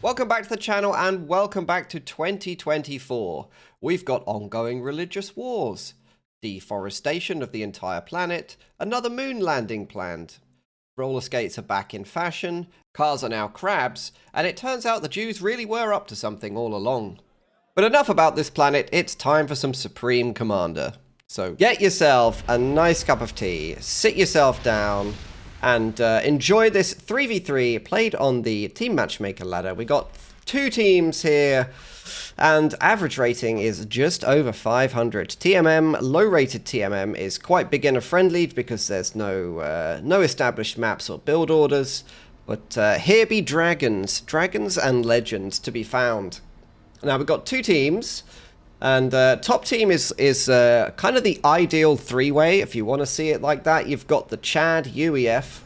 Welcome back to the channel and welcome back to 2024. We've got ongoing religious wars, deforestation of the entire planet, another moon landing planned. Roller skates are back in fashion, cars are now crabs, and it turns out the Jews really were up to something all along. But enough about this planet, it's time for some Supreme Commander. So get yourself a nice cup of tea, sit yourself down, and enjoy this 3v3 played on the Team Matchmaker ladder. We got two teams here, and average rating is just over 500. TMM, low-rated TMM, is quite beginner-friendly because there's no established maps or build orders. But here be dragons and legends to be found. Now we've got two teams. And top team is kind of the ideal three-way, if you want to see it like that. You've got the Chad UEF,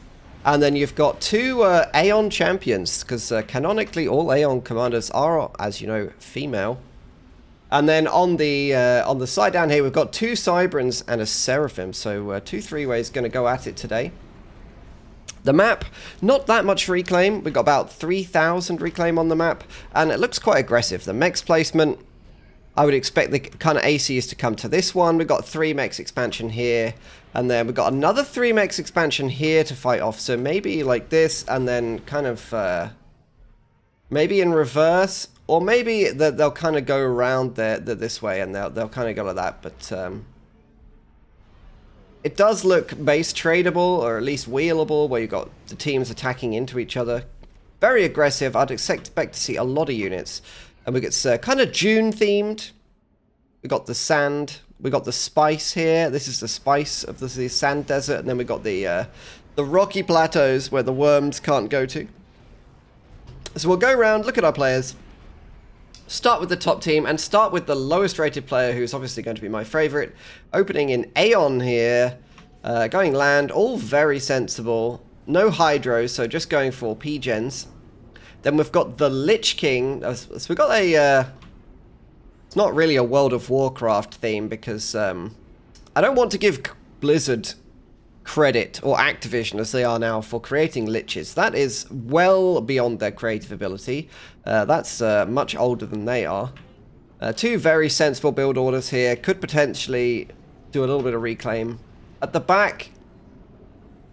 and then you've got two Aeon champions, because canonically all Aeon commanders are, as you know, female. And then on the side down here, we've got two Cyberans and a Seraphim, so two three-ways going to go at it today. The map, not that much reclaim. We've got about 3,000 reclaim on the map, and it looks quite aggressive. The mechs placement, I would expect the kind of ACs to come to this one. We've got 3 mechs expansion here, and then we've got another 3 mechs expansion here to fight off. So maybe like this, and then kind of maybe in reverse, or maybe they'll kind of go around this way, and they'll kind of go like that. But it does look base tradable, or at least wheelable, where you've got the teams attacking into each other. Very aggressive. I'd expect to see a lot of units. And we get kind of June themed. We got the sand. We got the spice here. This is the spice of the sand desert. And then we got the rocky plateaus where the worms can't go to. So we'll go around, look at our players. Start with the top team and start with the lowest rated player, who's obviously going to be my favorite. Opening in Aeon here. Going land. All very sensible. No hydro, so just going for P-gens. Then we've got the Lich King. So we've got a... it's not really a World of Warcraft theme because I don't want to give Blizzard credit, or Activision as they are now, for creating liches. That is well beyond their creative ability. That's much older than they are. Two very sensible build orders here. Could potentially do a little bit of reclaim. At the back,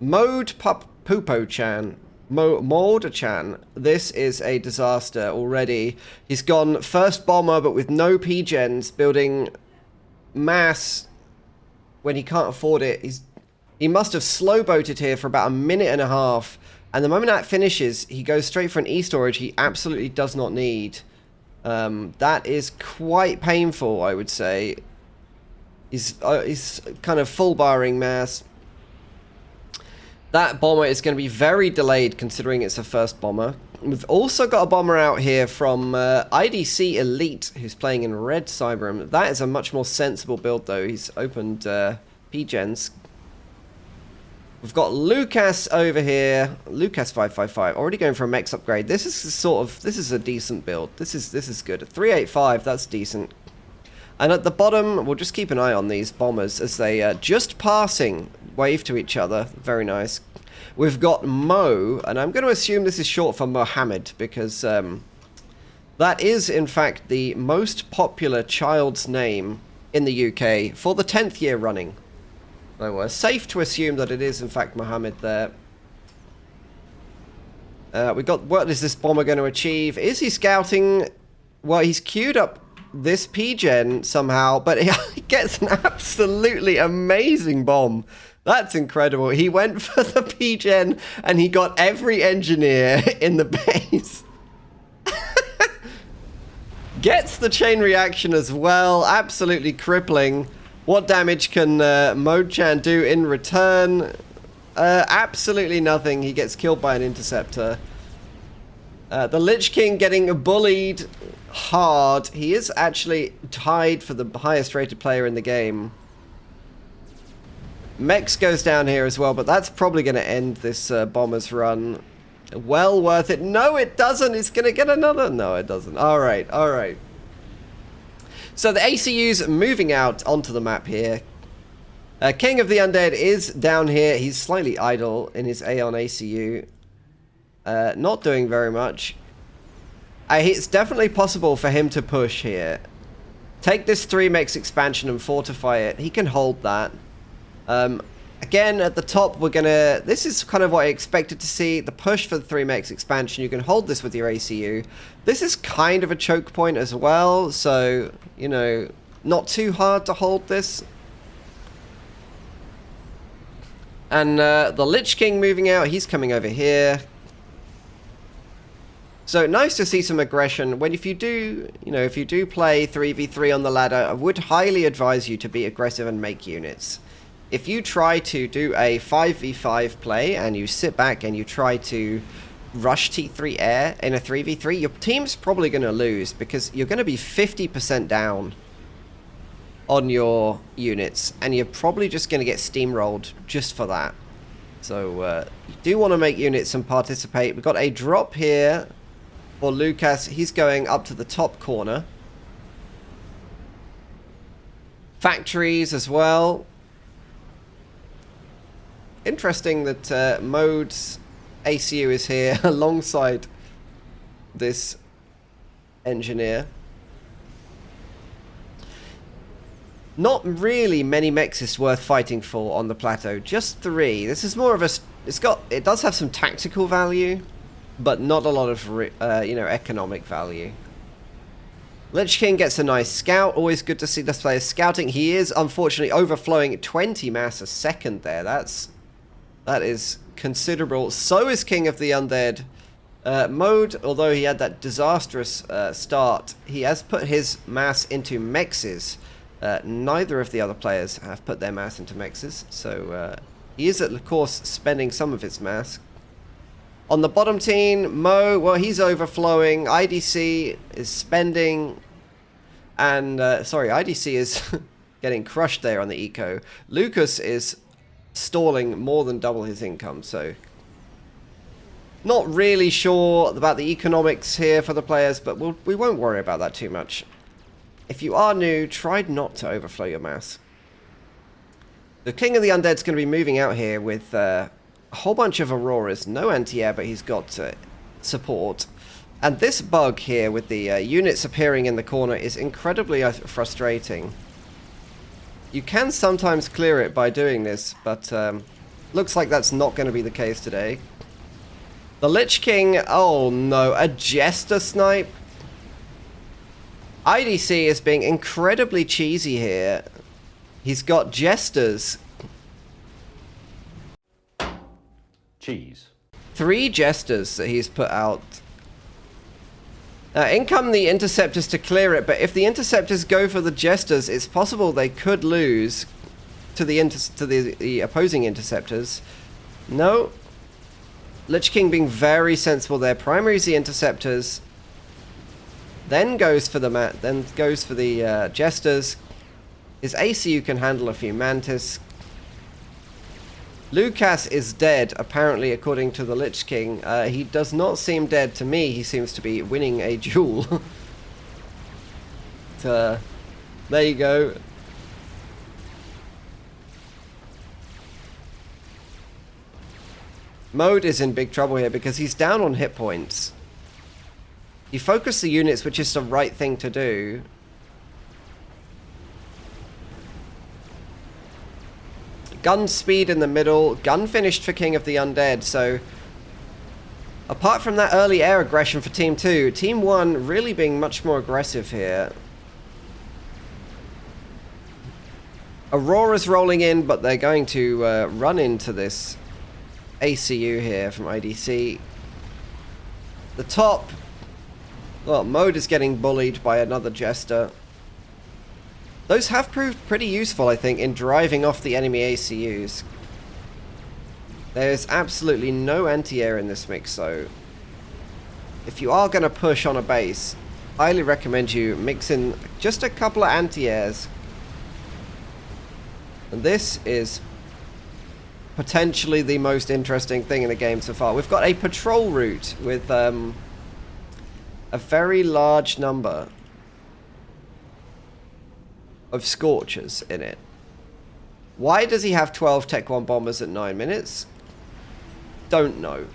Modepueppchen. Modepueppchen. This is a disaster already. He's gone first bomber, but with no P-gens, building mass when he can't afford it. He must have slow-boated here for about a minute and a half, and the moment that finishes, he goes straight for an E-storage he absolutely does not need. That is quite painful, I would say. He's kind of full barring mass. That bomber is going to be very delayed considering it's a first bomber. We've also got a bomber out here from IDCxElite, who's playing in Red Cyberm. That is a much more sensible build though. He's opened P-gens. We've got lukasz over here. lukasz 555, already going for a mechs upgrade. This is a decent build. This is good. 385, that's decent. And at the bottom, we'll just keep an eye on these bombers as they just passing wave to each other. Very nice. We've got Mo, and I'm going to assume this is short for Mohammed, because that is, in fact, the most popular child's name in the UK for the 10th year running. So we're safe to assume that it is, in fact, Mohammed there. We got, what is this bomber going to achieve? Is he scouting? Well, he's queued up this P-gen somehow, but he gets an absolutely amazing bomb. That's incredible. He went for the P-gen and he got every engineer in the base. Gets the chain reaction as well. Absolutely crippling. What damage can Modepueppchen do in return? Absolutely nothing. He gets killed by an interceptor. The Lich King getting bullied hard. He is actually tied for the highest rated player in the game. Mex goes down here as well, but that's probably going to end this bomber's run. Well worth it. No, it doesn't. It's going to get another. No, it doesn't. All right, all right. So the ACU's moving out onto the map here. KingoftheUndead is down here. He's slightly idle in his Aeon ACU. Not doing very much. It's definitely possible for him to push here. Take this 3-mex expansion and fortify it. He can hold that. Again, at the top, we're gonna... This is kind of what I expected to see. The push for the 3-mex expansion. You can hold this with your ACU. This is kind of a choke point as well. So, you know, not too hard to hold this. And the Lich King moving out. He's coming over here. So nice to see some aggression. If you do play 3v3 on the ladder, I would highly advise you to be aggressive and make units. If you try to do a 5v5 play and you sit back and you try to rush T3 air in a 3v3, your team's probably going to lose because you're going to be 50% down on your units and you're probably just going to get steamrolled just for that. So you do want to make units and participate. We've got a drop here for Lukasz. He's going up to the top corner. Factories as well. Interesting that Mode's ACU is here alongside this engineer. Not really many mechs is worth fighting for on the plateau. Just 3. This is more of a... It does have some tactical value, but not a lot of economic value. Lich King gets a nice scout. Always good to see this player scouting. He is unfortunately overflowing 20 mass a second there. That is considerable. So is King of the Undead. Mode, although he had that disastrous start, he has put his mass into mexes. Neither of the other players have put their mass into mexes, so he is, of course, spending some of his mass. On the bottom team, Mo, well, he's overflowing. IDC is spending, and IDC is getting crushed there on the eco. Lukasz is stalling more than double his income, so not really sure about the economics here for the players, but we won't worry about that too much. If you are new, try not to overflow your mass. The King of the Undead's going to be moving out here with a whole bunch of Auroras. No anti-air, but he's got support. And this bug here with the units appearing in the corner is incredibly frustrating. You can sometimes clear it by doing this, but looks like that's not going to be the case today. The Lich King, oh no, a Jester snipe. IDC is being incredibly cheesy here. He's got Jesters. Cheese. 3 Jesters that he's put out. In come the Interceptors to clear it, but if the Interceptors go for the Jesters, it's possible they could lose to the opposing Interceptors. No. Lich King being very sensible there. Primaries the Interceptors. Then goes for the Jesters. His ACU can handle a few Mantis. Lukasz is dead, apparently, according to the Lich King. He does not seem dead to me. He seems to be winning a duel. There you go. Mode is in big trouble here because he's down on hit points. You focus the units, which is the right thing to do. Gun speed in the middle. Gun finished for King of the Undead. So, apart from that early air aggression for Team 2, Team 1 really being much more aggressive here. Aurora's rolling in, but they're going to run into this ACU here from IDC. The top... Well, Mode is getting bullied by another Jester. Those have proved pretty useful, I think, in driving off the enemy ACUs. There's absolutely no anti-air in this mix, so if you are going to push on a base, I highly recommend you mix in just a couple of anti-airs. And this is potentially the most interesting thing in the game so far. We've got a patrol route with a very large number of Scorchers in it. Why does he have 12 Tech 1 bombers at 9 minutes? Don't know.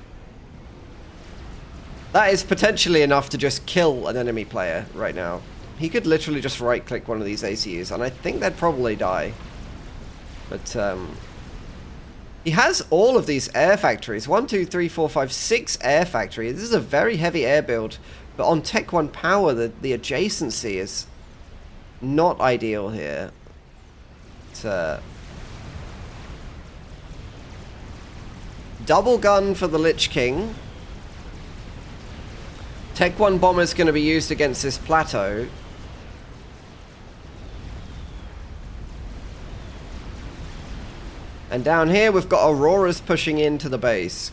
That is potentially enough to just kill an enemy player right now. He could literally just right-click one of these ACUs, and I think they'd probably die. But, he has all of these air factories. 1, 2, 3, 4, 5, 6 air factories. This is a very heavy air build. But on Tech 1 power, the adjacency is not ideal here. Double gun for the Lich King. Tech 1 bomber is going to be used against this plateau. And down here we've got Auroras pushing into the base.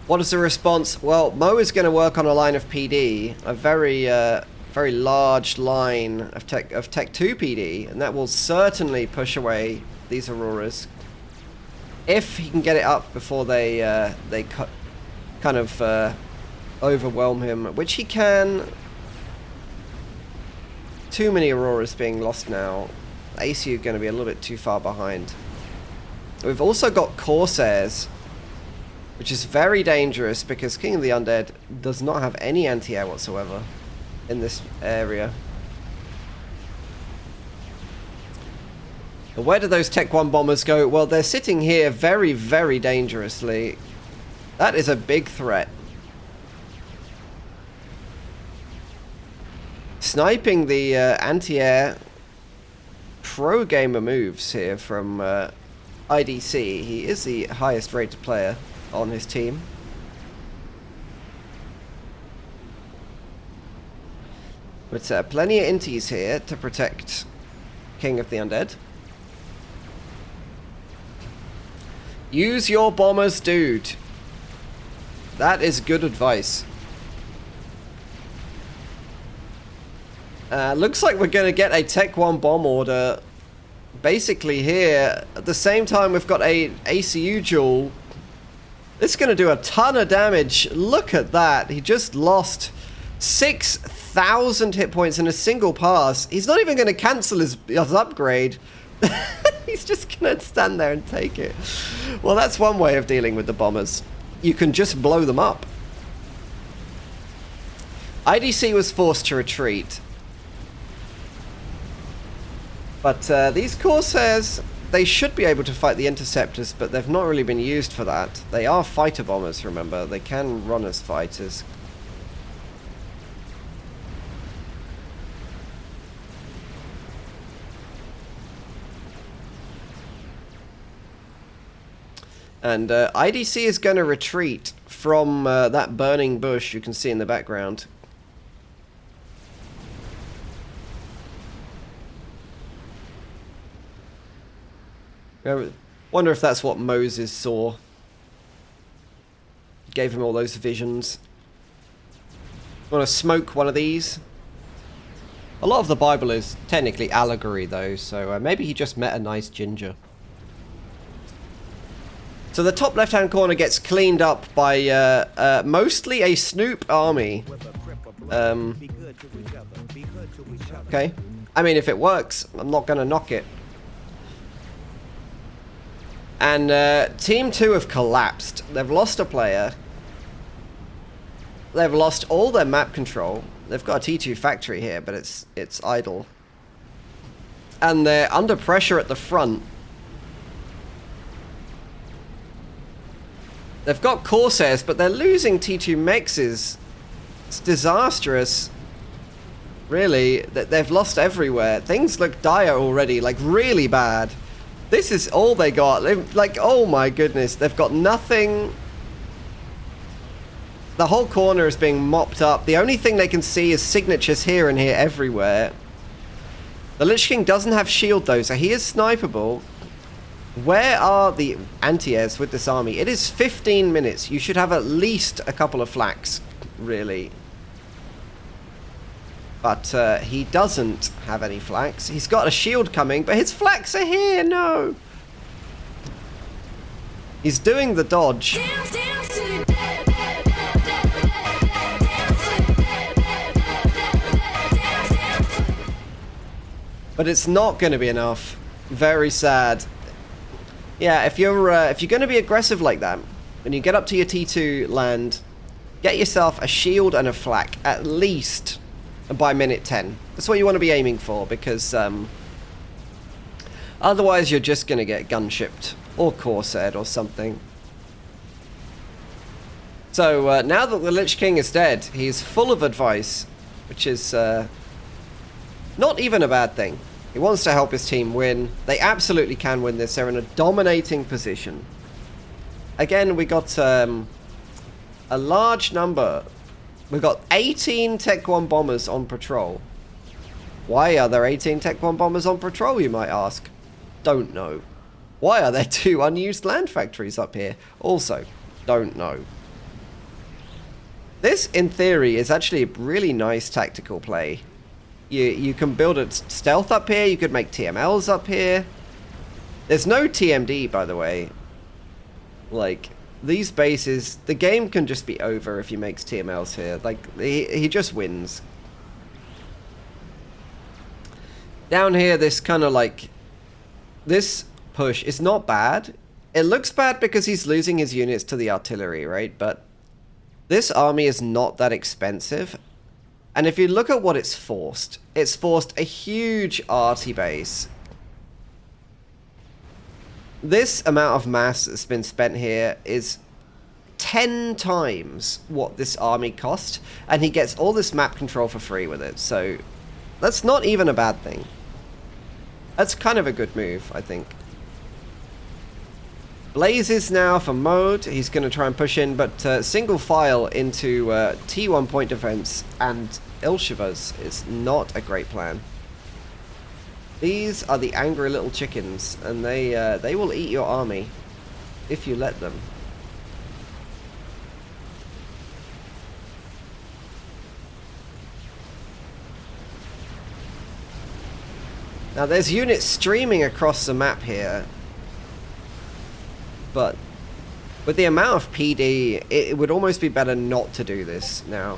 What is the response? Well, Mo is going to work on a line of PD, a very large line of Tech 2 PD, and that will certainly push away these Auroras. If he can get it up before they kind of overwhelm him, which he can. Too many Auroras being lost now. ACU going to be a little bit too far behind. We've also got Corsairs, which is very dangerous because King of the Undead does not have any anti-air whatsoever in this area. But where do those Tech 1 bombers go? Well, they're sitting here very, very dangerously. That is a big threat. Sniping the anti-air pro gamer moves here from IDC. He is the highest rated player on his team. But plenty of inties here to protect King of the Undead. Use your bombers, dude. That is good advice. Looks like we're going to get a Tech 1 bomb order basically here. At the same time, we've got a ACU duel. This is going to do a ton of damage. Look at that. He just lost 6,000 hit points in a single pass. He's not even going to cancel his upgrade. He's just going to stand there and take it. Well, that's one way of dealing with the bombers. You can just blow them up. IDC was forced to retreat. But these Corsairs, they should be able to fight the Interceptors, but they've not really been used for that. They are fighter bombers, remember. They can run as fighters. And IDC is going to retreat from that burning bush you can see in the background. I wonder if that's what Moses saw. Gave him all those visions. Want to smoke one of these? A lot of the Bible is technically allegory though, so maybe he just met a nice ginger. So the top left-hand corner gets cleaned up by mostly a Snoop army. Okay. I mean, if it works, I'm not going to knock it. And Team 2 have collapsed. They've lost a player. They've lost all their map control. They've got a T2 factory here, but it's idle. And they're under pressure at the front. They've got Corsairs, but they're losing T2 mexes. It's disastrous. Really, they've lost everywhere. Things look dire already, like really bad. This is all they got. Like, oh my goodness, they've got nothing. The whole corner is being mopped up. The only thing they can see is signatures here and here everywhere. The Lich King doesn't have shield though, so he is snipeable. Where are the anti-airs with this army? It is 15 minutes. You should have at least a couple of flaks, really. But he doesn't have any flaks. He's got a shield coming, but his flaks are here. No. He's doing the dodge. But it's not going to be enough. Very sad. Yeah, if you're going to be aggressive like that, when you get up to your T2 land, get yourself a shield and a flak at least by minute 10. That's what you want to be aiming for, because otherwise you're just going to get gunshipped or corsared or something. So now that the Lich King is dead, he's full of advice, which is not even a bad thing. He wants to help his team win. They absolutely can win this. They're in a dominating position. Again, we got a large number. We've got 18 Tech 1 bombers on patrol. Why are there 18 Tech 1 bombers on patrol, you might ask? Don't know. Why are there 2 unused land factories up here? Also, don't know. This, in theory, is actually a really nice tactical play. You can build a stealth up here, you could make TMLs up here. There's no TMD, by the way. Like, these bases, the game can just be over if he makes TMLs here. Like, he just wins. Down here, this kind of like, this push is not bad. It looks bad because he's losing his units to the artillery, right? But this army is not that expensive. And if you look at what it's forced a huge arty base. This amount of mass that's been spent here is 10 times what this army cost, and he gets all this map control for free with it, so that's not even a bad thing. That's kind of a good move, I think. Blazes now for mode. He's going to try and push in, but single file into T1 point defense and Ilshivas is not a great plan. These are the angry little chickens, and they will eat your army if you let them. Now there's units streaming across the map here, but with the amount of PD, it would almost be better not to do this now.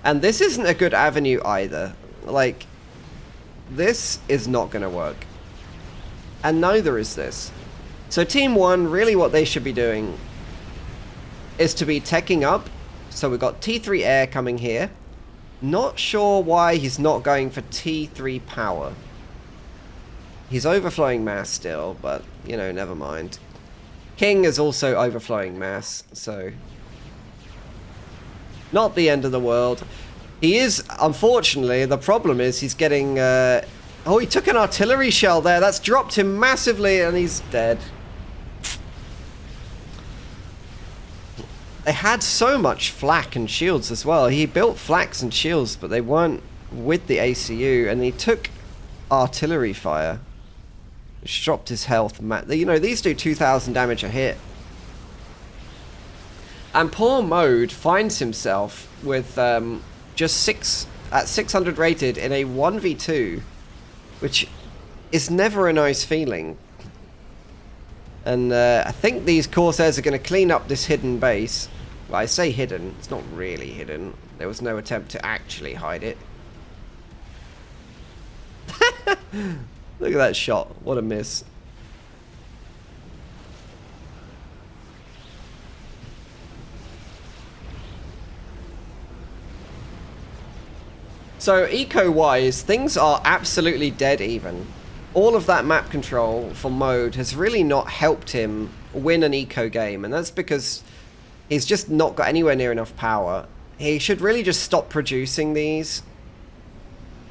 And this isn't a good avenue either. Like, this is not going to work. And neither is this. So Team 1, really what they should be doing is to be teching up. So we've got T3 air coming here. Not sure why he's not going for T3 power. He's overflowing mass still, but, you know, never mind. King is also overflowing mass, so not the end of the world. He is, unfortunately, the problem is he's getting... oh, he took an artillery shell there. That's dropped him massively, and he's dead. They had so much flak and shields as well. He built flaks and shields, but they weren't with the ACU, and he took artillery fire, which dropped his health. You know, these do 2,000 damage a hit. And poor Mode finds himself with just 600 rated in a 1v2, which is never a nice feeling. And I think these Corsairs are going to clean up this hidden base. Well, I say hidden, it's not really hidden. There was no attempt to actually hide it. Look at that shot, what a miss. So eco-wise, things are absolutely dead even. All of that map control for Mode has really not helped him win an eco game, and that's because he's just not got anywhere near enough power. He should really just stop producing these.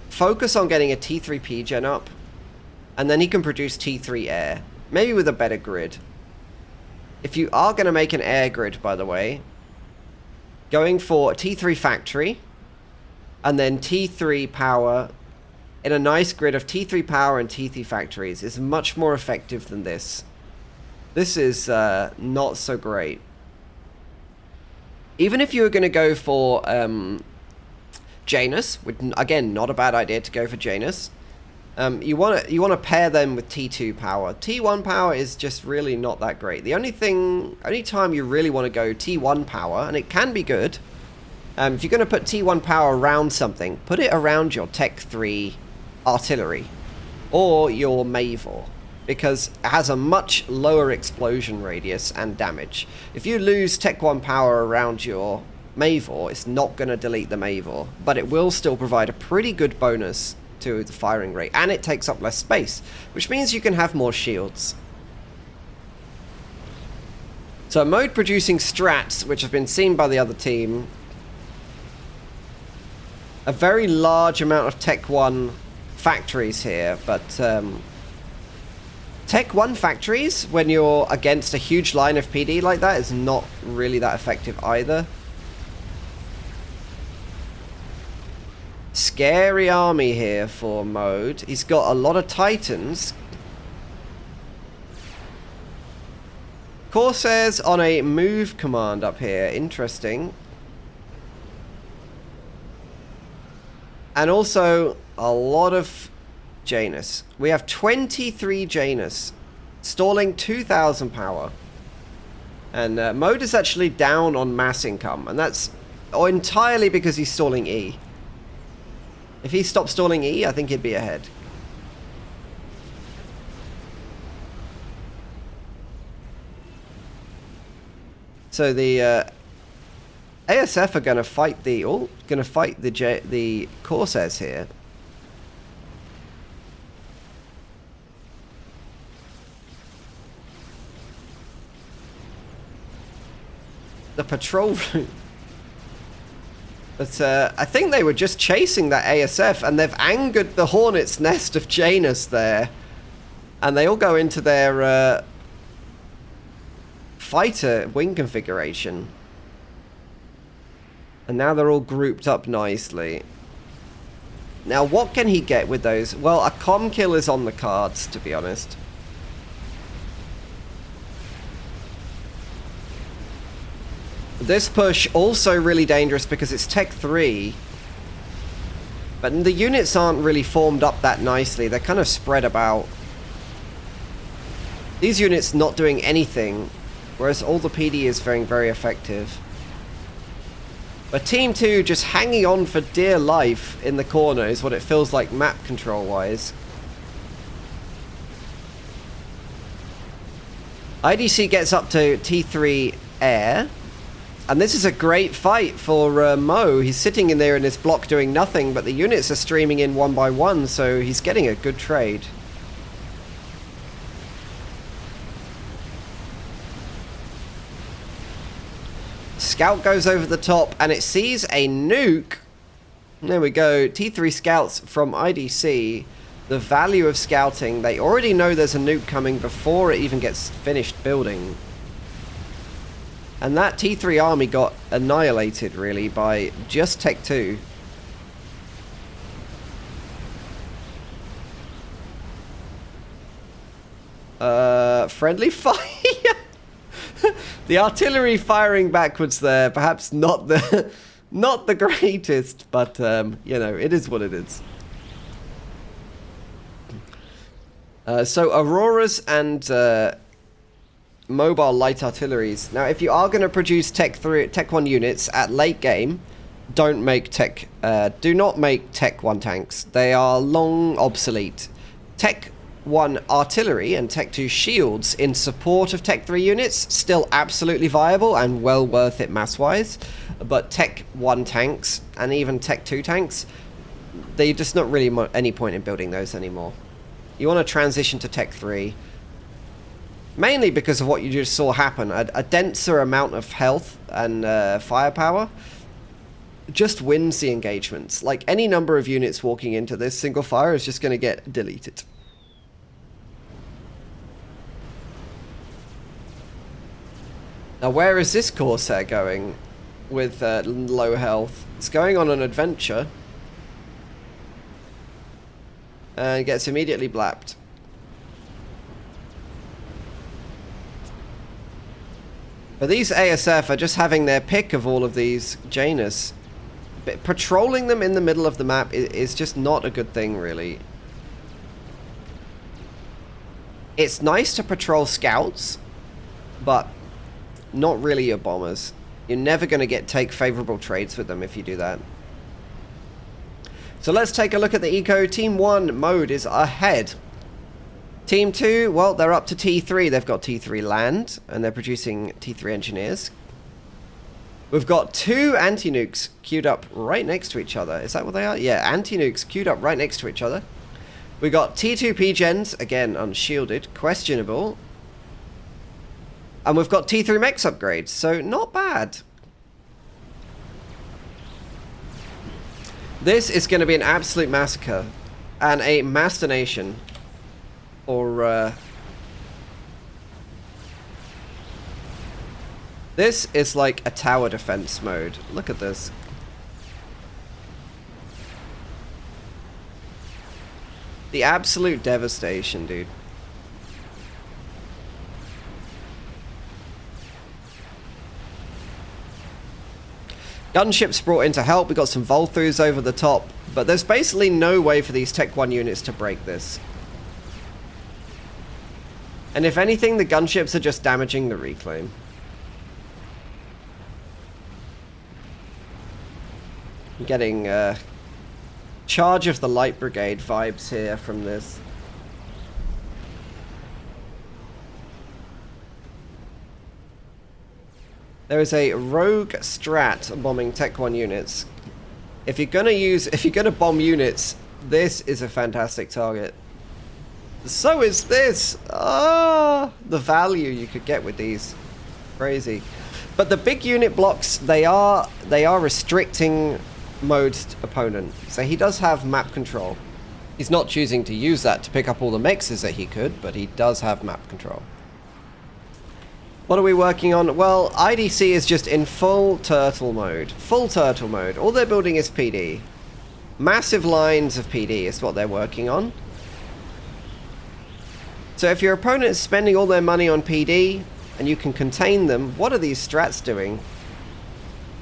Focus on getting a T3 P-Gen up, and then he can produce T3 air. Maybe with a better grid. If you are going to make an air grid, by the way, going for a T3 factory, and then T3 power in a nice grid of T3 power and T3 factories is much more effective than this. This is not so great. Even if you were going to go for Janus, which, again, not a bad idea to go for Janus. You want to pair them with T2 power. T1 power is just really not that great. The only time you really want to go T1 power, and it can be good, if you're going to put T1 power around something, put it around your Tech 3 artillery or your Mavor. because it has a much lower explosion radius and damage. If you lose Tech 1 power around your Mavor, it's not going to delete the Mavor, but it will still provide a pretty good bonus to the firing rate, and it takes up less space, which means you can have more shields. So mode producing strats, which have been seen by the other team, a very large amount of Tech 1 factories here, but Tech 1 factories, when you're against a huge line of PD like that, is not really that effective either. Scary army here for mode. He's got a lot of Titans. Corsairs on a move command up here. Interesting. And also a lot of Janus. We have 23 Janus. Stalling 2,000 power. And mode is actually down on mass income. And that's entirely because he's stalling E. If he stopped stalling E, I think he'd be ahead. So the ASF are going to fight the the Corsairs here. The patrol route. But I think they were just chasing that ASF, and they've angered the Hornet's nest of Janus there. And they all go into their fighter wing configuration. And now they're all grouped up nicely. Now, what can he get with those? Well, a comm kill is on the cards, to be honest. This push also really dangerous because it's Tech 3. But the units aren't really formed up that nicely. They're kind of spread about. These units not doing anything, whereas all the PD is very, very effective. But Team 2 just hanging on for dear life in the corner is what it feels like map control-wise. IDC gets up to T3 air. And this is a great fight for Mo. He's sitting in there in his block doing nothing, but the units are streaming in one by one, so he's getting a good trade. Scout goes over the top, and it sees a nuke. There we go. T3 scouts from IDC. The value of scouting. They already know there's a nuke coming before it even gets finished building. And that T3 army got annihilated, really, by just Tech 2. Friendly fire! The artillery firing backwards there, perhaps not the greatest, but, you know, it is what it is. So, Auroras and mobile light artilleries. Now, if you are going to produce Tech 1 units at late game, do not make Tech 1 tanks. They are long obsolete. Tech 1 artillery and Tech 2 shields in support of Tech 3 units, still absolutely viable and well worth it mass-wise. But Tech 1 tanks and even Tech 2 tanks, they're just not really any point in building those anymore. You want to transition to Tech 3. Mainly because of what you just saw happen. A denser amount of health and firepower just wins the engagements. Like, any number of units walking into this single fire is just going to get deleted. Now, where is this Corsair going with low health? It's going on an adventure. And gets immediately blapped. But these ASF are just having their pick of all of these Janus. But patrolling them in the middle of the map is just not a good thing, really. It's nice to patrol scouts, but not really your bombers. You're never going to take favorable trades with them if you do that. So let's take a look at the eco. Team 1 mode is ahead. Team 2, well, they're up to T3. They've got T3 land, and they're producing T3 engineers. We've got 2 anti-nukes queued up right next to each other. Is that what they are? Yeah, anti-nukes queued up right next to each other. We got T2 P-gens, again, unshielded, questionable. And we've got T3 mechs upgrades, so not bad. This is going to be an absolute massacre and a mastination. Or, this is like a tower defense mode. Look at this. The absolute devastation, dude. Gunships brought in to help. We got some Volthus over the top. But there's basically no way for these Tech 1 units to break this. And if anything, the gunships are just damaging the reclaim. I'm getting Charge of the Light Brigade vibes here from this. There is a rogue strat bombing Tech 1 units. If you're gonna bomb units, this is a fantastic target. So is this. Ah, the value you could get with these, crazy. But the big unit blocks, they are restricting Mode's opponent. So he does have map control. He's not choosing to use that to pick up all the mixes that he could, but he does have map control. What are we working on? Well, IDC is just in full turtle mode. Full turtle mode. All they're building is PD. Massive lines of PD is what they're working on. So if your opponent is spending all their money on PD and you can contain them, what are these strats doing?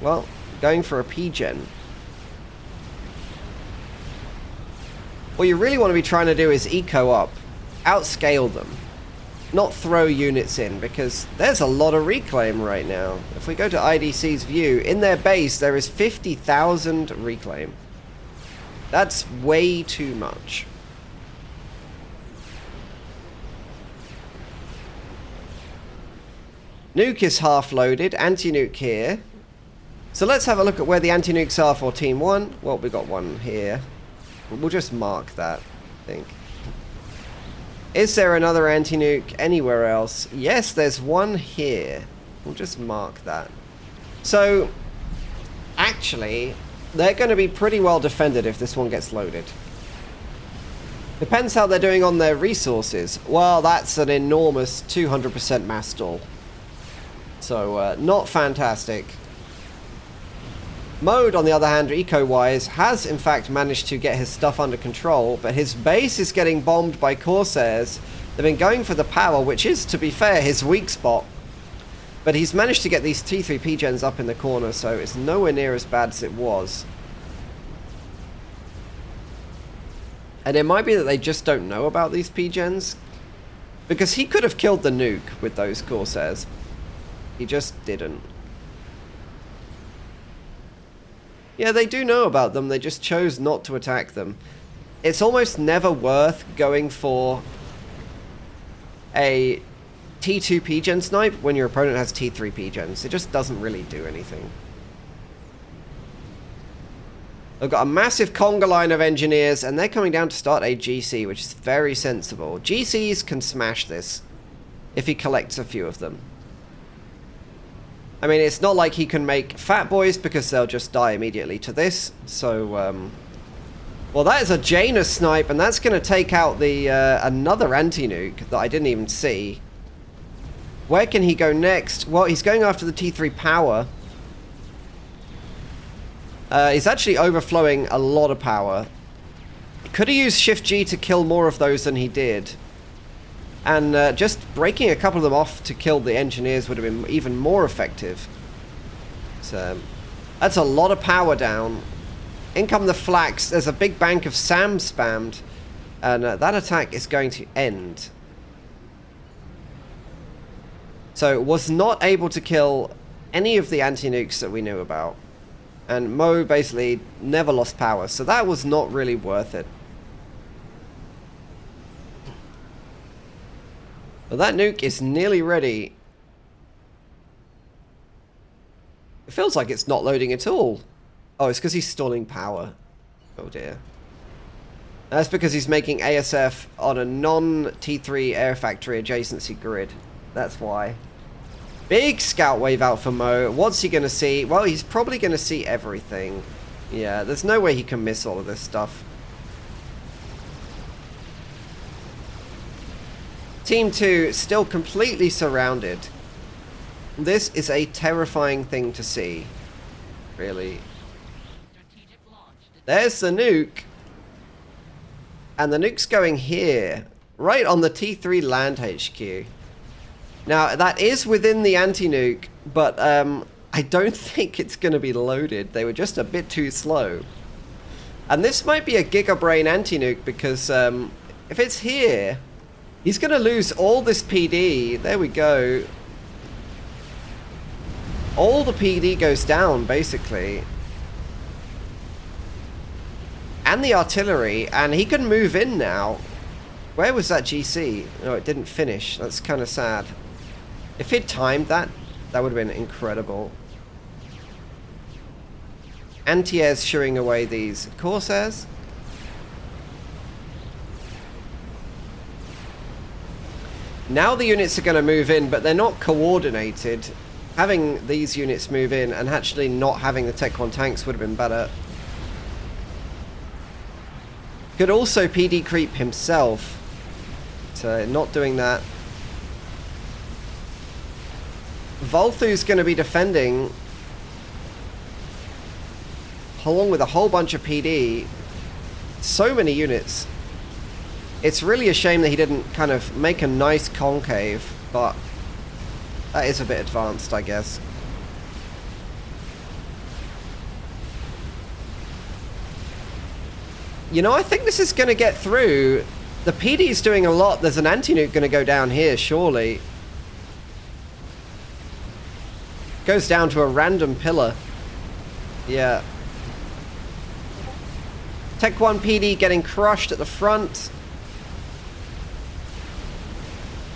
Well, going for a P-gen. What you really want to be trying to do is eco up, outscale them, not throw units in, because there's a lot of reclaim right now. If we go to IDC's view, in their base there is 50,000 reclaim. That's way too much. Nuke is half loaded, anti-nuke here. So let's have a look at where the anti-nukes are for Team 1. Well, we got one here. We'll just mark that, I think. Is there another anti-nuke anywhere else? Yes, there's one here. We'll just mark that. So, actually, they're going to be pretty well defended if this one gets loaded. Depends how they're doing on their resources. Well, that's an enormous 200% mass stall. So, not fantastic. Mode, on the other hand, eco-wise, has in fact managed to get his stuff under control, but his base is getting bombed by Corsairs. They've been going for the power, which is, to be fair, his weak spot. But he's managed to get these T3 P-gens up in the corner, so it's nowhere near as bad as it was. And it might be that they just don't know about these P-gens, because he could have killed the nuke with those Corsairs. He just didn't. Yeah, they do know about them, they just chose not to attack them. It's almost never worth going for a T2 P-gen snipe when your opponent has T3 P-gens. It just doesn't really do anything. They've got a massive conga line of engineers, and they're coming down to start a GC, which is very sensible. GCs can smash this if he collects a few of them. I mean, it's not like he can make fat boys because they'll just die immediately to this. So, well, that is a Janus snipe, and that's going to take out the another anti-nuke that I didn't even see. Where can he go next? Well, he's going after the T3 power. He's actually overflowing a lot of power. Could he use Shift G to kill more of those than he did? And just breaking a couple of them off to kill the engineers would have been even more effective. So, that's a lot of power down. In come the flax. There's a big bank of SAM spammed. And that attack is going to end. So, was not able to kill any of the anti-nukes that we knew about. And Mo basically never lost power. So that was not really worth it. Well, that nuke is nearly ready. It feels like it's not loading at all. Oh, it's because he's stalling power. Oh dear. That's because he's making ASF on a non-T3 air factory adjacency grid. That's why. Big scout wave out for Mo. What's he going to see? Well, he's probably going to see everything. Yeah, there's no way he can miss all of this stuff. Team 2 still completely surrounded. This is a terrifying thing to see. Really. There's the nuke. And the nuke's going here. Right on the T3 land HQ. Now, that is within the anti-nuke, but I don't think it's going to be loaded. They were just a bit too slow. And this might be a gigabrain anti-nuke because if it's here, he's going to lose all this PD. There we go. All the PD goes down, basically. And the artillery, and he can move in now. Where was that GC? No, it didn't finish. That's kind of sad. If he'd timed that, that would have been incredible. Anti-airs shooing away these Corsairs. Now the units are going to move in, but they're not coordinated. Having these units move in and actually not having the Tech 1 tanks would have been better. Could also PD creep himself. So not doing that. Volthu's going to be defending along with a whole bunch of PD. So many units. It's really a shame that he didn't kind of make a nice concave, but that is a bit advanced, I guess. You know, I think this is going to get through. The PD's doing a lot. There's an anti-nuke going to go down here, surely. Goes down to a random pillar. Yeah. Tech 1 PD getting crushed at the front.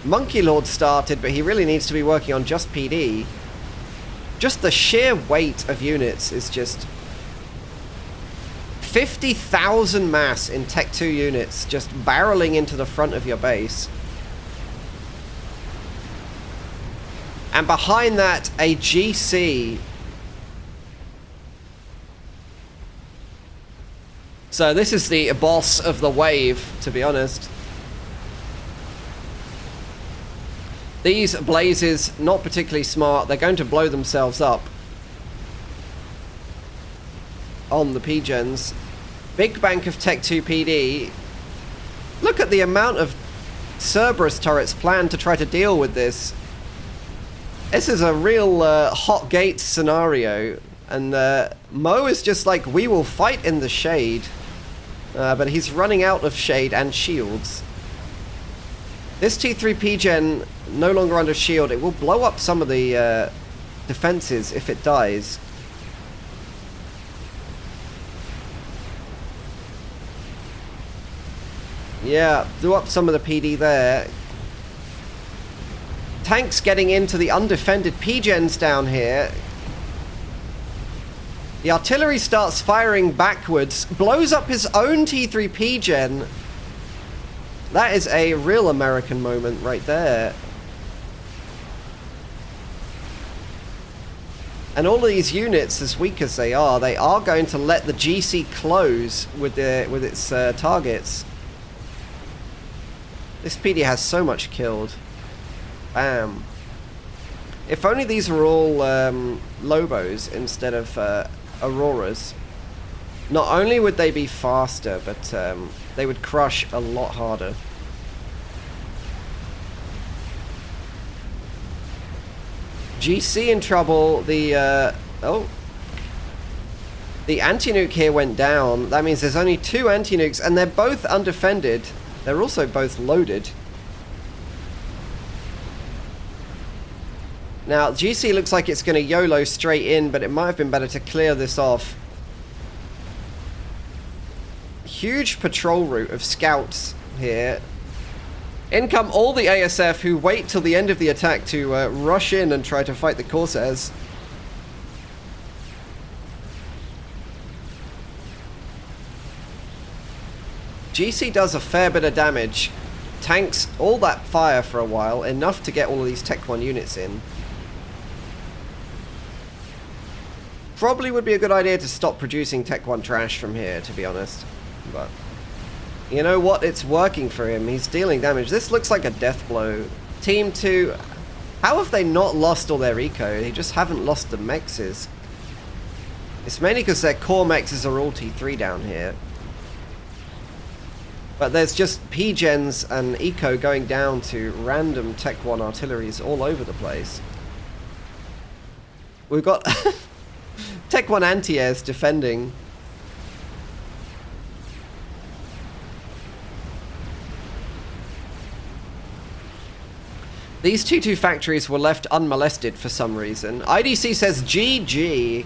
Monkey Lord started, but he really needs to be working on just PD. Just the sheer weight of units is just 50,000 mass in Tech 2 units just barreling into the front of your base. And behind that, a GC. So this is the boss of the wave, to be honest. These blazes, not particularly smart. They're going to blow themselves up on the P-gens. Big bank of Tech 2 PD. Look at the amount of Cerberus turrets planned to try to deal with this. This is a real hot gate scenario. And Mo is just like, we will fight in the shade. But he's running out of shade and shields. This T3 P-gen no longer under shield. It will blow up some of the defenses if it dies. Yeah, blew up some of the PD there. Tanks getting into the undefended P-gens down here. The artillery starts firing backwards, blows up his own T3 P-gen. That is a real American moment right there. And all of these units, as weak as they are going to let the GC close with its targets. This PD has so much killed. Bam. If only these were all Lobos instead of Auroras. Not only would they be faster, but they would crush a lot harder. GC in trouble. The anti-nuke here went down. That means there's only 2 anti-nukes, and they're both undefended. They're also both loaded. Now, GC looks like it's going to YOLO straight in, but it might have been better to clear this off. Huge patrol route of scouts here. In come all the ASF who wait till the end of the attack to rush in and try to fight the Corsairs. GC does a fair bit of damage. Tanks all that fire for a while, enough to get all of these Tech 1 units in. Probably would be a good idea to stop producing Tech 1 trash from here, to be honest. But you know what? It's working for him. He's dealing damage. This looks like a death blow. Team 2, how have they not lost all their eco? They just haven't lost the mexes. It's mainly because their core mexes are all T3 down here. But there's just P-gens and eco going down to random Tech 1 artilleries all over the place. We've got Tech 1 anti-airs defending. These 2-2 factories were left unmolested for some reason. IDC says GG.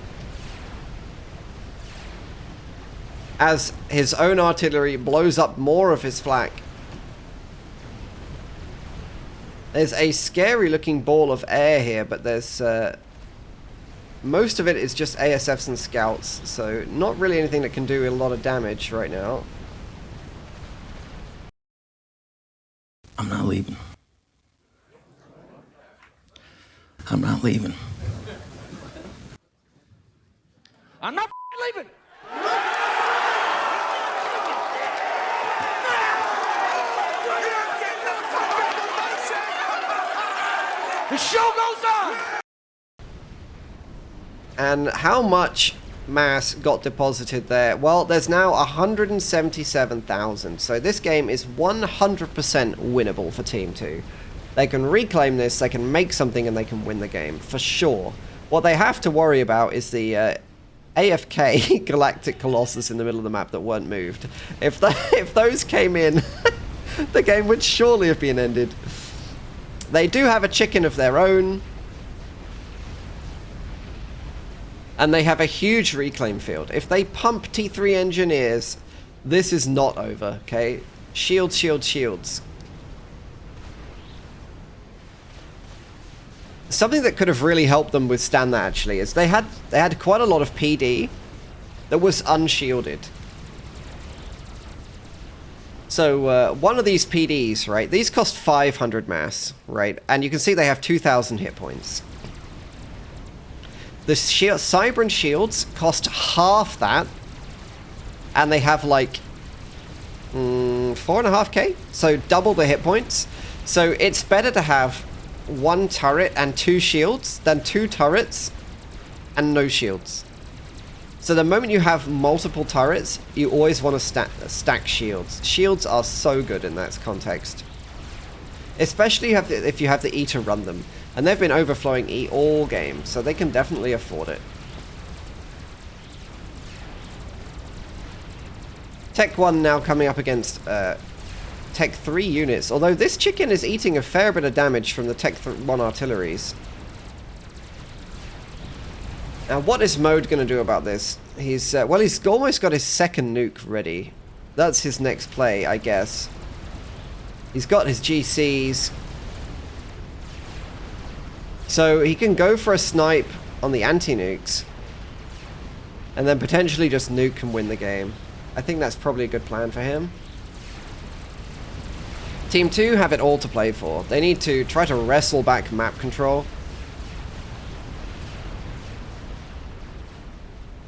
As his own artillery blows up more of his flak. There's a scary looking ball of air here, but there's most of it is just ASFs and scouts, so not really anything that can do a lot of damage right now. I'm not leaving. I'm not leaving. I'm not leaving. The show goes on! And how much mass got deposited there? Well, there's now 177,000. So this game is 100% winnable for Team 2. They can reclaim this, they can make something, and they can win the game, for sure. What they have to worry about is the AFK Galactic Colossus in the middle of the map that weren't moved. If those came in, the game would surely have been ended. They do have a chicken of their own. And they have a huge reclaim field. If they pump T3 engineers, this is not over, okay? Shields, shields, shields. Something that could have really helped them withstand that, actually, is they had quite a lot of PD that was unshielded. So, one of these PDs, right, these cost 500 mass, right? And you can see they have 2,000 hit points. The Cybran shields cost half that, and they have like 4.5k, so double the hit points. So it's better to have one turret and 2 shields than 2 turrets and no shields. So the moment you have multiple turrets, you always want to stack shields. Shields are so good in that context. Especially if you have the E to run them. And they've been overflowing E all game, so they can definitely afford it. Tech 1 now coming up against Tech 3 units, although this chicken is eating a fair bit of damage from the Tech 1 artilleries. Now, what is Mode going to do about this? He's almost got his second nuke ready. That's his next play, I guess. He's got his GCs. So he can go for a snipe on the anti-nukes. And then potentially just nuke and win the game. I think that's probably a good plan for him. Team 2 have it all to play for. They need to try to wrestle back map control.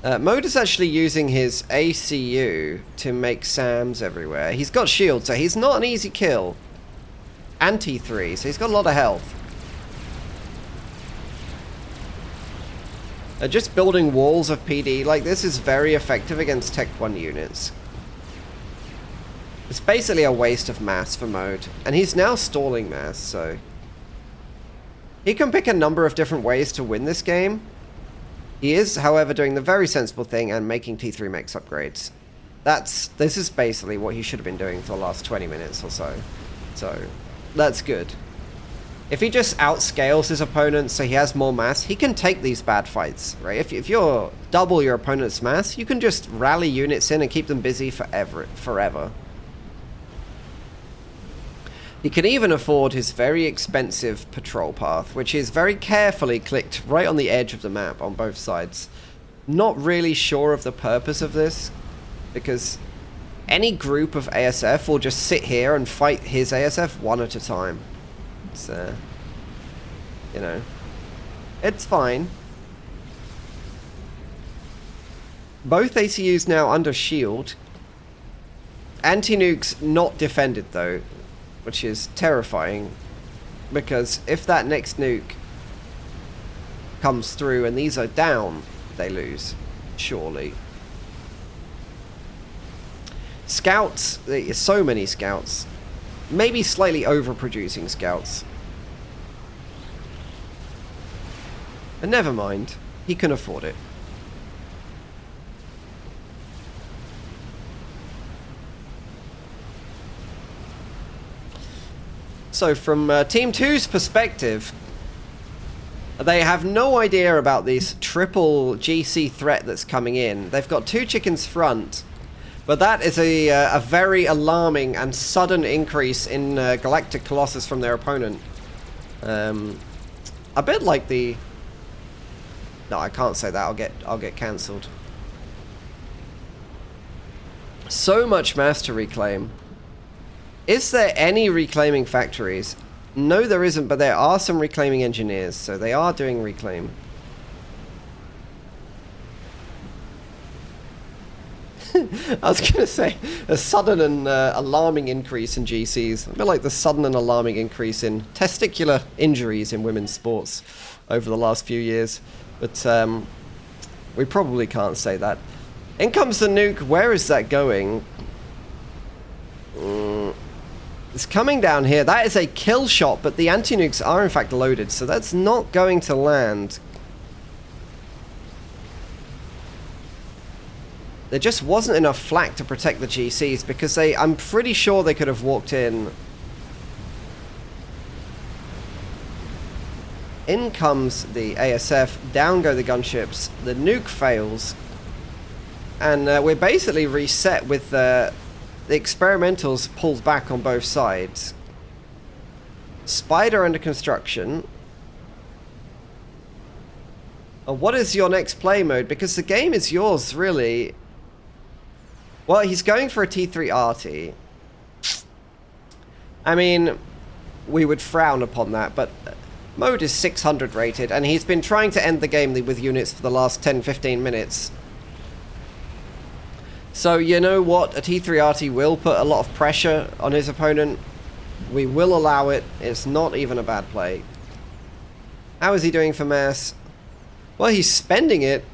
Mode is actually using his ACU to make SAMs everywhere. He's got shield, so he's not an easy kill. And T3, so he's got a lot of health. Just building walls of PD like this is very effective against Tech 1 units. It's basically a waste of mass for Mode. And he's now stalling mass, so... he can pick a number of different ways to win this game. He is, however, doing the very sensible thing and making T3 mechs upgrades. This is basically what he should have been doing for the last 20 minutes or so. So, that's good. If he just outscales his opponent so he has more mass, he can take these bad fights, right? If you're double your opponent's mass, you can just rally units in and keep them busy forever. He can even afford his very expensive patrol path, which is very carefully clicked right on the edge of the map on both sides. Not really sure of the purpose of this, because any group of ASF will just sit here and fight his ASF one at a time. It's, you know, it's fine. Both ACUs now under shield. Anti-nukes not defended though, which is terrifying, because if that next nuke comes through and these are down, they lose, surely. Scouts, there's so many scouts, maybe slightly overproducing scouts. And never mind, he can afford it. So from Team 2's perspective, they have no idea about this triple GC threat that's coming in. They've got 2 chickens front, but that is a very alarming and sudden increase in Galactic Colossus from their opponent. A bit like the... No, I can't say that. I'll get cancelled. So much mass to reclaim. Is there any reclaiming factories? No, there isn't, but there are some reclaiming engineers, so they are doing reclaim. I was going to say, a sudden and alarming increase in GCs. A bit like the sudden and alarming increase in testicular injuries in women's sports over the last few years. But we probably can't say that. In comes the nuke. Where is that going? It's coming down here. That is a kill shot, but the anti-nukes are in fact loaded, so that's not going to land. There just wasn't enough flak to protect the GCs, because I'm pretty sure they could have walked in. In comes the ASF, down go the gunships, the nuke fails, and we're basically reset with the experimentals pulled back on both sides. Spider under construction. What is your next play mode? Because the game is yours, really. Well, he's going for a T3 arty. I mean, we would frown upon that, but mode is 600 rated, and he's been trying to end the game with units for the last 10-15 minutes. So, you know what? A T3 RT will put a lot of pressure on his opponent. We will allow it. It's not even a bad play. How is he doing for mass? Well, he's spending it.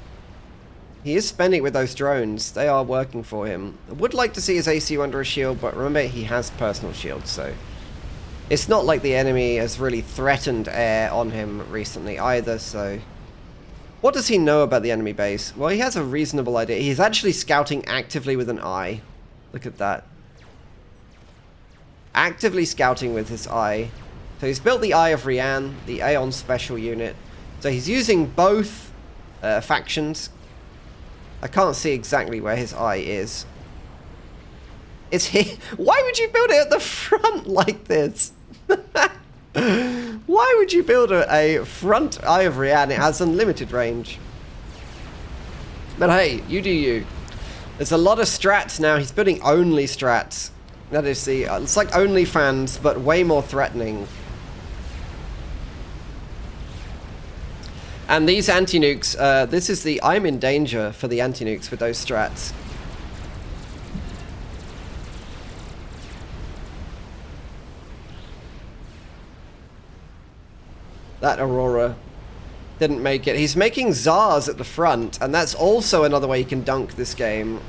He is spending it with those drones. They are working for him. I would like to see his ACU under a shield, but remember, he has personal shields, so... It's not like the enemy has really threatened air on him recently either, so... What does he know about the enemy base? Well, he has a reasonable idea. He's actually scouting actively with an eye. Look at that. Actively scouting with his eye. So he's built the Eye of Rian, the Aeon special unit. So he's using both factions. I can't see exactly where his eye is. It's here. Why would you build it at the front like this? Why would you build a front Eye of Rian? It has unlimited range. But hey, you do you. There's a lot of strats now. He's building only strats. That is the... it's like OnlyFans, but way more threatening. And these anti-nukes, this is the I'm in danger for the anti-nukes with those strats. That Aurora didn't make it. He's making Zars at the front, and that's also another way you can dunk this game.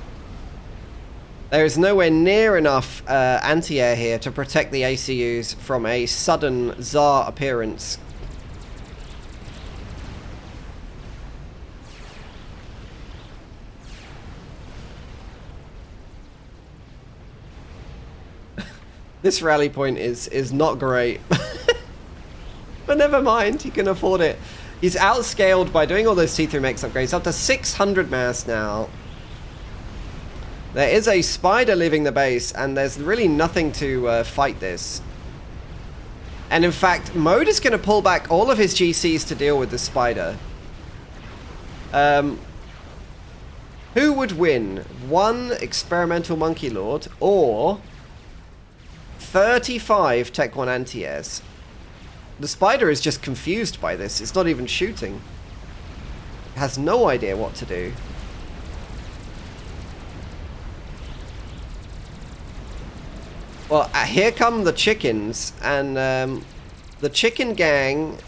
There is nowhere near enough anti-air here to protect the ACUs from a sudden Zar appearance. This rally point is not great. But never mind, he can afford it. He's outscaled by doing all those T3 max upgrades, up to 600 mass now. There is a spider leaving the base, and there's really nothing to fight this. And in fact, Mode is going to pull back all of his GCs to deal with the spider. Who would win? 1 Experimental Monkey Lord or 35 Tech 1 anti-airs? The spider is just confused by this. It's not even shooting. It has no idea what to do. Well, here come the chickens, and the chicken gang,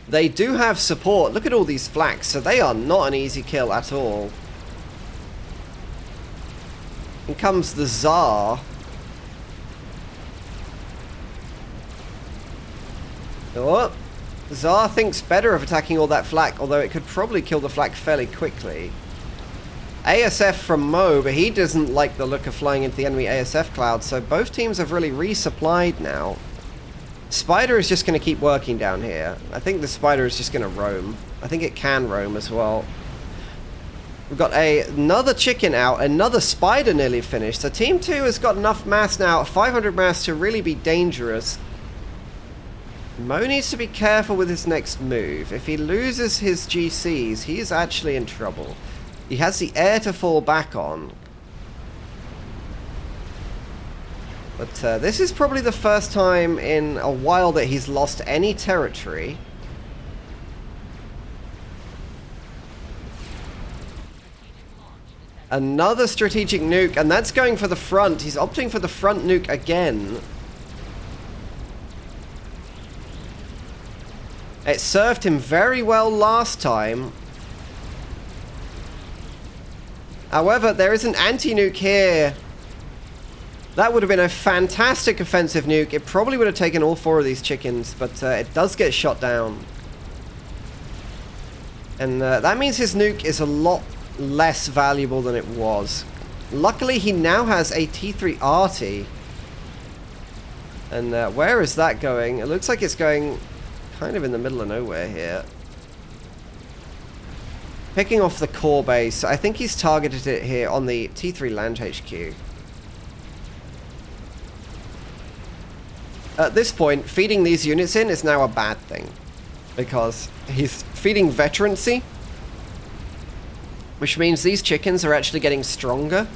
they do have support. Look at all these flaks, so they are not an easy kill at all. In comes the Tsar. Oh, Tsar thinks better of attacking all that flak, although it could probably kill the flak fairly quickly. ASF from Mo, but he doesn't like the look of flying into the enemy ASF cloud, so both teams have really resupplied now. Spider is just going to keep working down here. I think the spider is just going to roam. I think it can roam as well. We've got another chicken out, another spider nearly finished. So Team 2 has got enough mass now, 500 mass, to really be dangerous. Mo needs to be careful with his next move. If he loses his GCs, he is actually in trouble. He has the air to fall back on. But this is probably the first time in a while that he's lost any territory. Another strategic nuke, and that's going for the front. He's opting for the front nuke again. It served him very well last time. However, there is an anti-nuke here. That would have been a fantastic offensive nuke. It probably would have taken all 4 of these chickens, but it does get shot down. And that means his nuke is a lot less valuable than it was. Luckily, he now has a T3 arty. And where is that going? It looks like it's going kind of in the middle of nowhere here. Picking off the core base. I think he's targeted it here on the T3 land HQ. At this point, feeding these units in is now a bad thing, because he's feeding veterancy, which means these chickens are actually getting stronger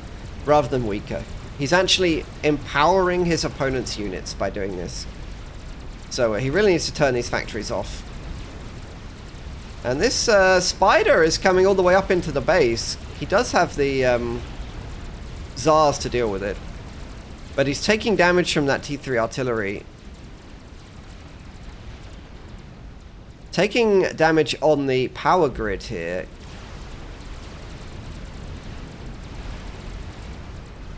rather than weaker. He's actually empowering his opponent's units by doing this. So he really needs to turn these factories off. And this spider is coming all the way up into the base. He does have the Tsars to deal with it, but he's taking damage from that T3 artillery. Taking damage on the power grid here.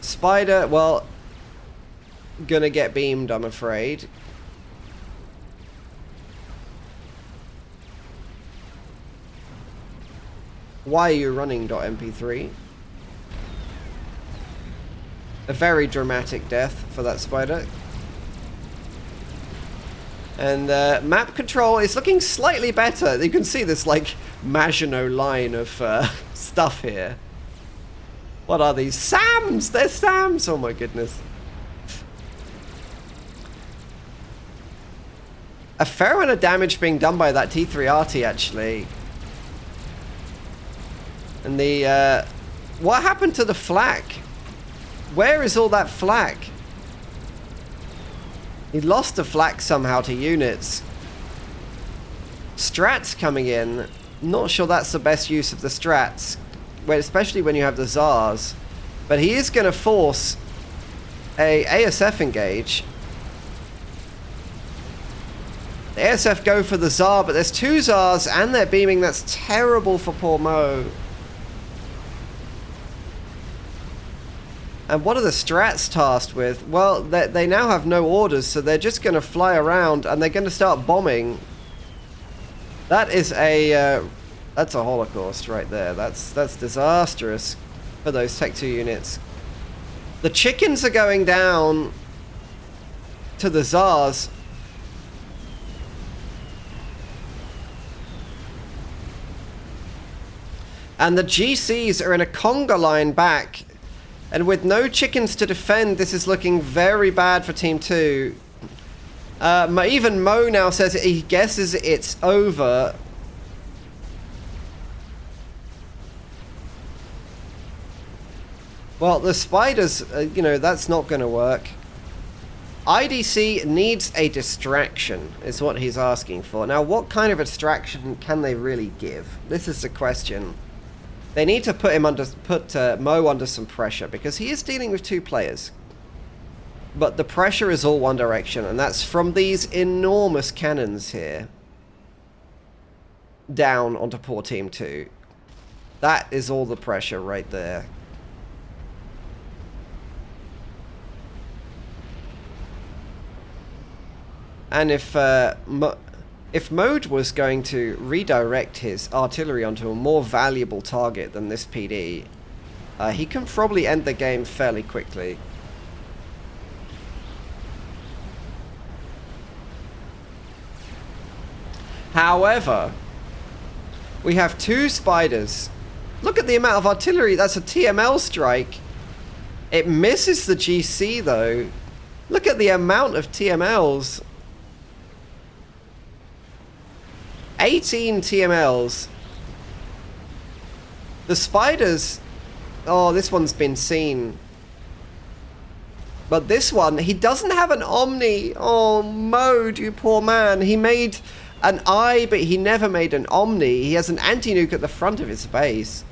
Spider, well, gonna get beamed, I'm afraid. Why are you running, .mp3? A very dramatic death for that spider. And map control is looking slightly better. You can see this like Maginot line of stuff here. What are these? SAMs! They're SAMs! Oh my goodness. A fair amount of damage being done by that T3 arty actually. And the what happened to the flak? Where is all that flak? He lost the flak somehow to units. Strats coming in. Not sure that's the best use of the strats, especially when you have the Tsars. But he is going to force a ASF engage. The ASF go for the Tsar, but there's 2 Tsars and they're beaming. That's terrible for poor Mo. And what are the strats tasked with? Well, they now have no orders, so they're just going to fly around and they're going to start bombing. That is that's a holocaust right there. That's disastrous for those Tech 2 units. The chickens are going down to the Tsars. And the GCs are in a conga line back. And with no chickens to defend, this is looking very bad for Team 2. Even Mo now says he guesses it's over. Well, the spiders, you know, that's not going to work. IDC needs a distraction, is what he's asking for. Now, what kind of a distraction can they really give? This is the question. They need to put Mo under some pressure, because he is dealing with 2 players. But the pressure is all one direction, and that's from these enormous cannons here. Down onto poor Team 2. That is all the pressure right there. And if Mode was going to redirect his artillery onto a more valuable target than this PD, he can probably end the game fairly quickly. However, we have 2 spiders. Look at the amount of artillery. That's a TML strike. It misses the GC though. Look at the amount of TMLs. 18 TMLs. The spiders... Oh, this one's been seen. But this one, he doesn't have an Omni. Oh, Mode, you poor man. He made an eye, but he never made an Omni. He has an anti-nuke at the front of his base.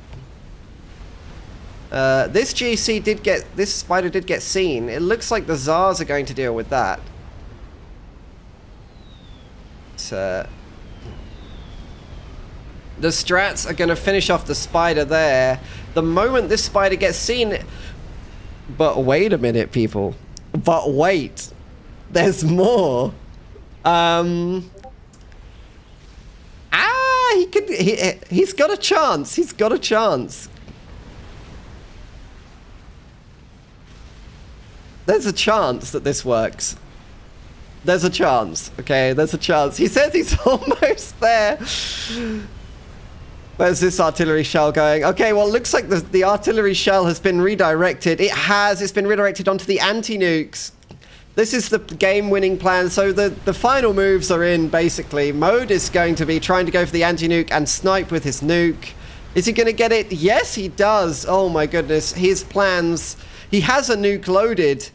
This GC did get... This spider did get seen. It looks like the Tsars are going to deal with that. The strats are going to finish off the spider there. The moment this spider gets seen... But wait a minute, people. But wait. There's more. He's got a chance. He's got a chance. There's a chance that this works. There's a chance. Okay, there's a chance. He says he's almost there. Where's this artillery shell going? Okay, well, it looks like the artillery shell has been redirected. It has. It's been redirected onto the anti-nukes. This is the game-winning plan. So the final moves are in, basically. Mode is going to be trying to go for the anti-nuke and snipe with his nuke. Is he going to get it? Yes, he does. Oh, my goodness. His plans... He has a nuke loaded.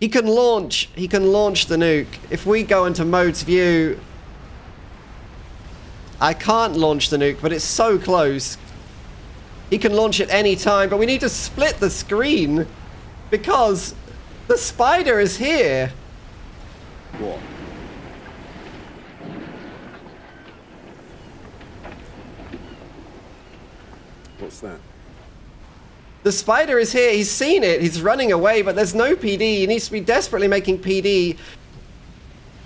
He can launch the nuke. If we go into Mode's view... I can't launch the nuke, but it's so close. He can launch it any time, but we need to split the screen because the spider is here. What? What's that? The spider is here. He's seen it. He's running away, but there's no PD. He needs to be desperately making PD.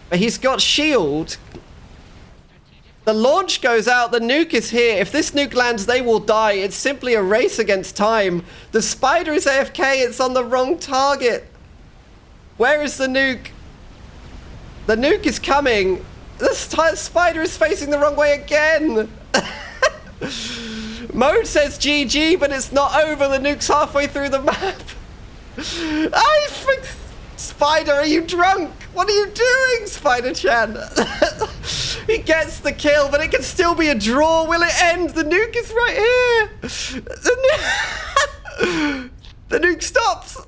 But he's got shield. The launch goes out, the nuke is here. If this nuke lands, they will die. It's simply a race against time. The spider is AFK, it's on the wrong target. Where is the nuke? The nuke is coming. The spider is facing the wrong way again. Mode says GG, but it's not over. The nuke's halfway through the map. Spider, are you drunk? What are you doing, Spider-chan? He gets the kill, but it can still be a draw. Will it end? The nuke is right here. The nuke stops.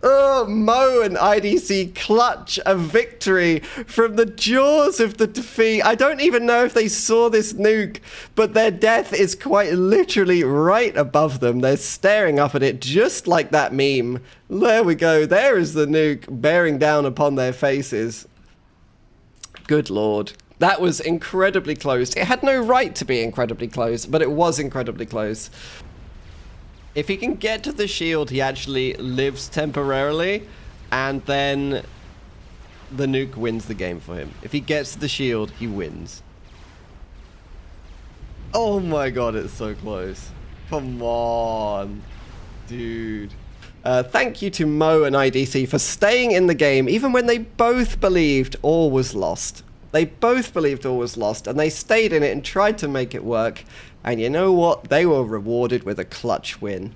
Oh, Mo and IDC clutch a victory from the jaws of the defeat. I don't even know if they saw this nuke, but their death is quite literally right above them. They're staring up at it just like that meme. There we go. There is the nuke bearing down upon their faces. Good Lord. That was incredibly close. It had no right to be incredibly close, but it was incredibly close. If he can get to the shield, he actually lives temporarily, and then the nuke wins the game for him. If he gets to the shield, he wins. Oh my god, it's so close. Come on, dude. Thank you to Mo and IDC for staying in the game, even when they both believed all was lost. They both believed all was lost, and they stayed in it and tried to make it work. And you know what? They were rewarded with a clutch win.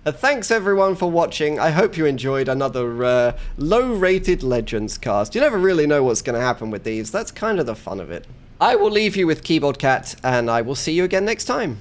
Thanks everyone for watching. I hope you enjoyed another low-rated Legends cast. You never really know what's going to happen with these. That's kind of the fun of it. I will leave you with Keyboard Cat, and I will see you again next time.